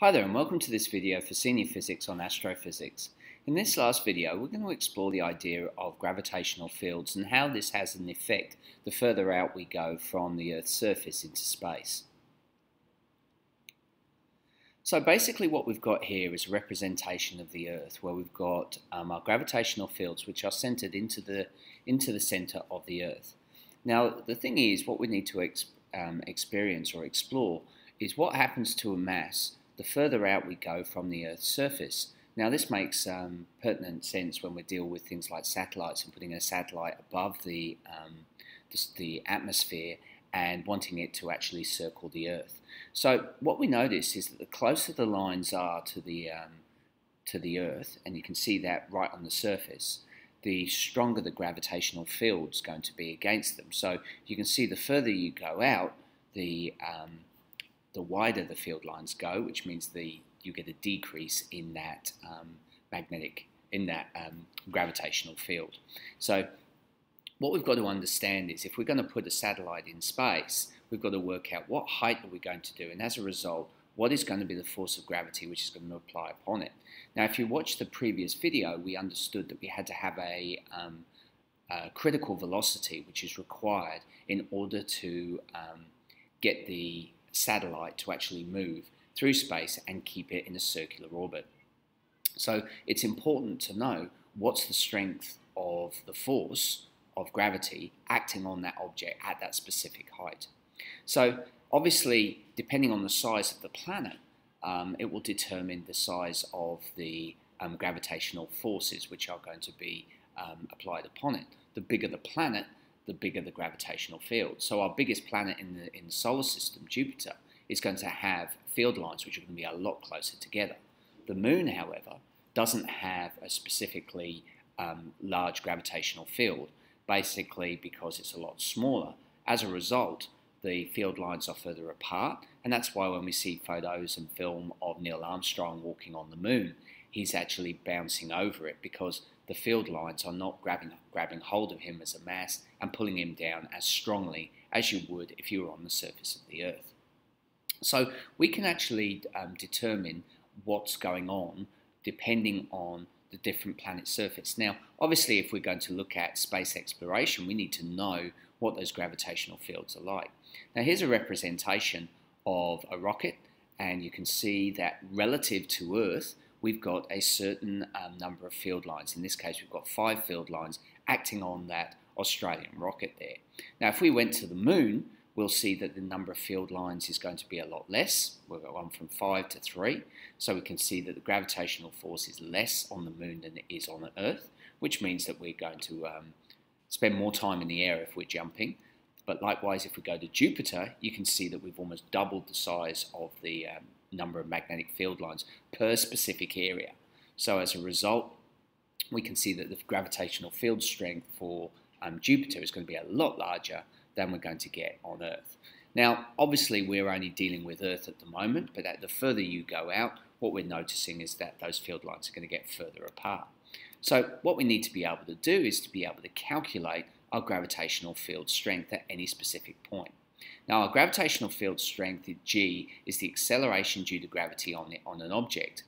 Hi there and welcome to this video for Senior Physics on Astrophysics. In this last video we're going to explore the idea of gravitational fields and how this has an effect the further out we go from the Earth's surface into space. So basically what we've got here is a representation of the Earth where we've got our gravitational fields which are centered into the center of the Earth. Now the thing is, what we need to experience or explore is what happens to a mass the further out we go from the Earth's surface. Now this makes pertinent sense when we deal with things like satellites and putting a satellite above the atmosphere and wanting it to actually circle the Earth. So what we notice is that the closer the lines are to the Earth, and you can see that right on the surface, the stronger the gravitational field is going to be against them. So you can see the further you go out, the wider the field lines go, which means you get a decrease in that gravitational field. So what we've got to understand is if we're going to put a satellite in space, we've got to work out what height are we going to do, and as a result, what is going to be the force of gravity which is going to apply upon it. Now, if you watched the previous video, we understood that we had to have a critical velocity which is required in order to get the satellite to actually move through space and keep it in a circular orbit. So it's important to know what's the strength of the force of gravity acting on that object at that specific height. So obviously, depending on the size of the planet, it will determine the size of the gravitational forces which are going to be applied upon it. The bigger the planet, the bigger the gravitational field. So our biggest planet in the solar system, Jupiter, is going to have field lines which are going to be a lot closer together. The Moon, however, doesn't have a specifically large gravitational field, basically because it's a lot smaller. As a result, the field lines are further apart, and that's why when we see photos and film of Neil Armstrong walking on the Moon, he's actually bouncing over it because the field lines are not grabbing hold of him as a mass and pulling him down as strongly as you would if you were on the surface of the Earth. So we can actually determine what's going on depending on the different planet surface. Now, obviously, if we're going to look at space exploration, we need to know what those gravitational fields are like. Now, here's a representation of a rocket, and you can see that relative to Earth, we've got a certain number of field lines. In this case, we've got 5 field lines acting on that Australian rocket there. Now, if we went to the Moon, we'll see that the number of field lines is going to be a lot less. We've gone from 5 to 3. So we can see that the gravitational force is less on the Moon than it is on the Earth, which means that we're going to spend more time in the air if we're jumping. But likewise, if we go to Jupiter, you can see that we've almost doubled the size of the number of magnetic field lines per specific area. So as a result, we can see that the gravitational field strength for Jupiter is going to be a lot larger than we're going to get on Earth. Now, obviously, we're only dealing with Earth at the moment, but the further you go out, what we're noticing is that those field lines are going to get further apart. So what we need to be able to do is to be able to calculate our gravitational field strength at any specific point. Now, our gravitational field strength, G, is the acceleration due to gravity on an object.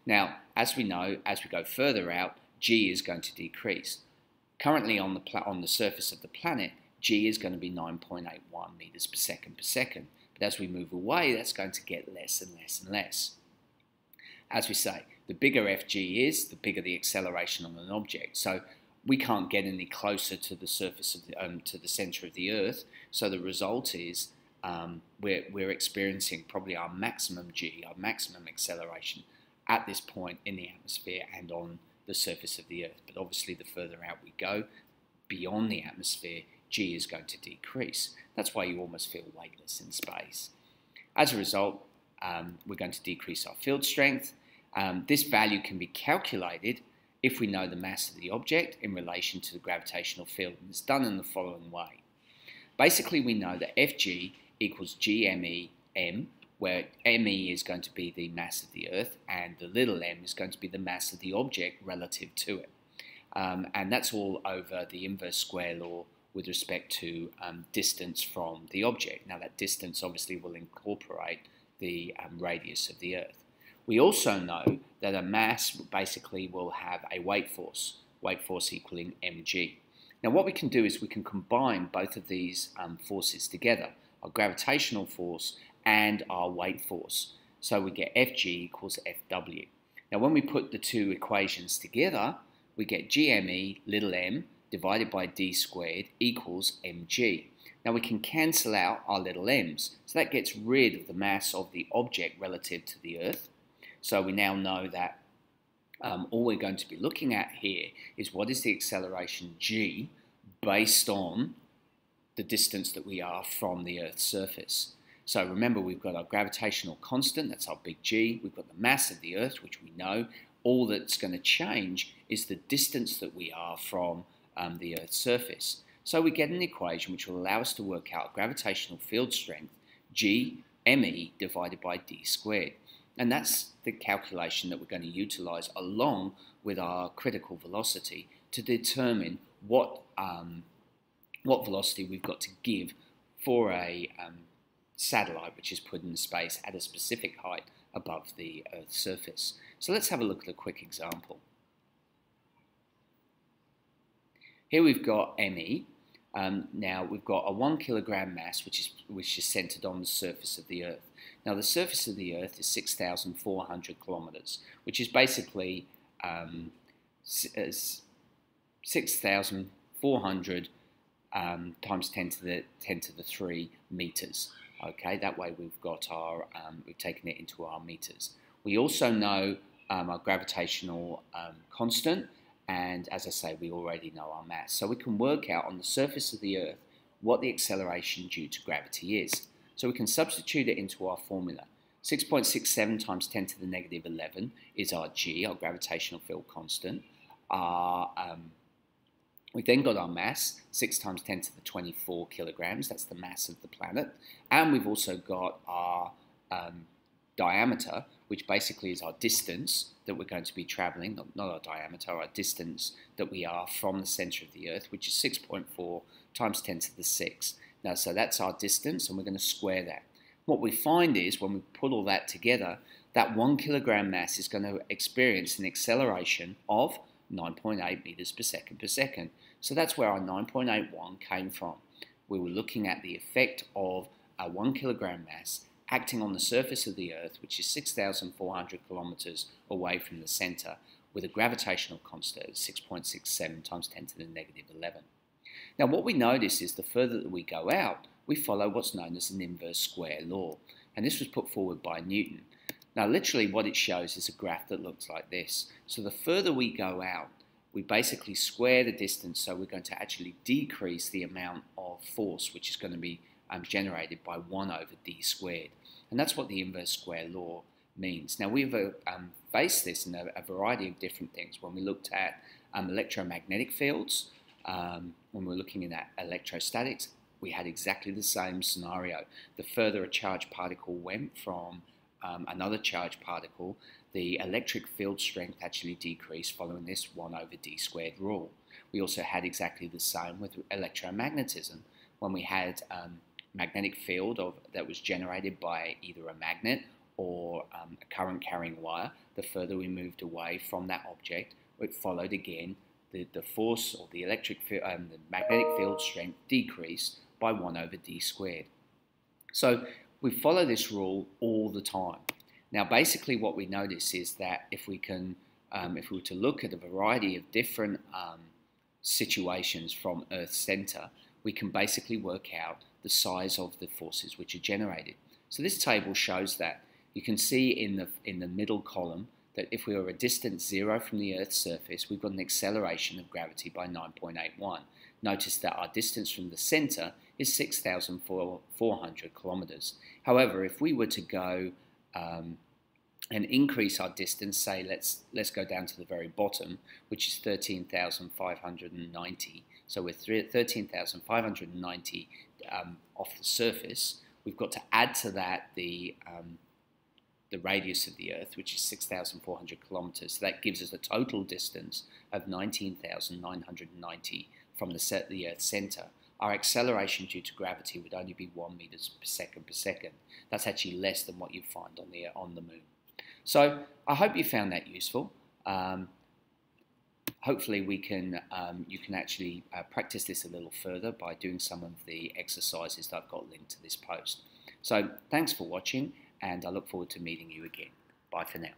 Now, as we know, as we go further out, G is going to decrease. Currently on the surface of the planet, G is going to be 9.81 meters per second. But as we move away, that's going to get less and less and less. As we say, the bigger Fg is, the bigger the acceleration on an object. So we can't get any closer to the surface of to the center of the Earth. So the result is we're experiencing probably our maximum G, our maximum acceleration at this point in the atmosphere and on the surface of the Earth. But obviously, the further out we go beyond the atmosphere, G is going to decrease. That's why you almost feel weightless in space. As a result, we're going to decrease our field strength. This value can be calculated if we know the mass of the object in relation to the gravitational field. And it's done in the following way. Basically, we know that Fg equals gMe(m), where me is going to be the mass of the Earth and the little m is going to be the mass of the object relative to it. And that's all over the inverse square law with respect to distance from the object. Now that distance obviously will incorporate the radius of the Earth. We also know that a mass basically will have a weight force equaling mg. Now what we can do is we can combine both of these forces together, our gravitational force and our weight force. So we get Fg equals Fw. Now when we put the two equations together, we get Gme little m divided by d squared equals mg. Now we can cancel out our little m's, so that gets rid of the mass of the object relative to the Earth. So we now know that all we're going to be looking at here is what is the acceleration g based on the distance that we are from the Earth's surface. So remember, we've got our gravitational constant, that's our big G. We've got the mass of the Earth, which we know. All that's going to change is the distance that we are from the Earth's surface. So we get an equation which will allow us to work out gravitational field strength, G me divided by d squared. And that's the calculation that we're going to utilize along with our critical velocity to determine what velocity we've got to give for a satellite which is put in space at a specific height above the Earth's surface. So let's have a look at a quick example. Here we've got me. Now we've got a 1 kilogram mass which is centered on the surface of the Earth. Now the surface of the Earth is 6,400 kilometers, which is basically 6,400 times 10 to the 3 meters. Okay, that way we've got our we've taken it into our meters. We also know our gravitational constant, and as I say, we already know our mass. So we can work out on the surface of the Earth what the acceleration due to gravity is. So we can substitute it into our formula. 6.67 times 10 to the negative 11 is our g, our gravitational field constant. We've then got our mass, 6 times 10 to the 24 kilograms, that's the mass of the planet. And we've also got our diameter, which basically is our distance that we're going to be traveling, not our diameter, our distance that we are from the center of the Earth, which is 6.4 times 10 to the 6. Now, so that's our distance, and we're going to square that. What we find is when we put all that together, that 1 kilogram mass is going to experience an acceleration of 9.8 meters per second. So that's where our 9.81 came from. We were looking at the effect of a 1 kilogram mass acting on the surface of the Earth, which is 6,400 kilometers away from the center, with a gravitational constant of 6.67 times 10 to the negative 11. Now what we notice is the further that we go out, we follow what's known as an inverse square law. And this was put forward by Newton. Now literally what it shows is a graph that looks like this. So the further we go out, we basically square the distance, so we're going to actually decrease the amount of force which is going to be generated by 1 over d squared. And that's what the inverse square law means. Now we've faced this in a variety of different things. When we looked at electromagnetic fields, when we were looking at electrostatics, we had exactly the same scenario. The further a charged particle went from another charged particle, the electric field strength actually decreased following this 1 over d squared rule. We also had exactly the same with electromagnetism. When we had magnetic field that was generated by either a magnet or a current carrying wire, the further we moved away from that object, it followed again the force or the the magnetic field strength decreased by 1 over d squared. So we follow this rule all the time. Now basically what we notice is that if we were to look at a variety of different situations from Earth's center, we can basically work out the size of the forces which are generated. So this table shows that. You can see in the middle column that if we are a distance 0 from the Earth's surface, we've got an acceleration of gravity by 9.81. Notice that our distance from the center is 6,400 kilometers. However, if we were to go and increase our distance, say let's go down to the very bottom, which is 13,590. So we're 13,590 off the surface. We've got to add to that the radius of the Earth, which is 6,400 kilometers. So that gives us a total distance of 19,990 from the Earth's center. Our acceleration due to gravity would only be 1 meters per second. That's actually less than what you find on the moon. So I hope you found that useful. Hopefully you can actually practice this a little further by doing some of the exercises that I've got linked to this post. So thanks for watching, and I look forward to meeting you again. Bye for now.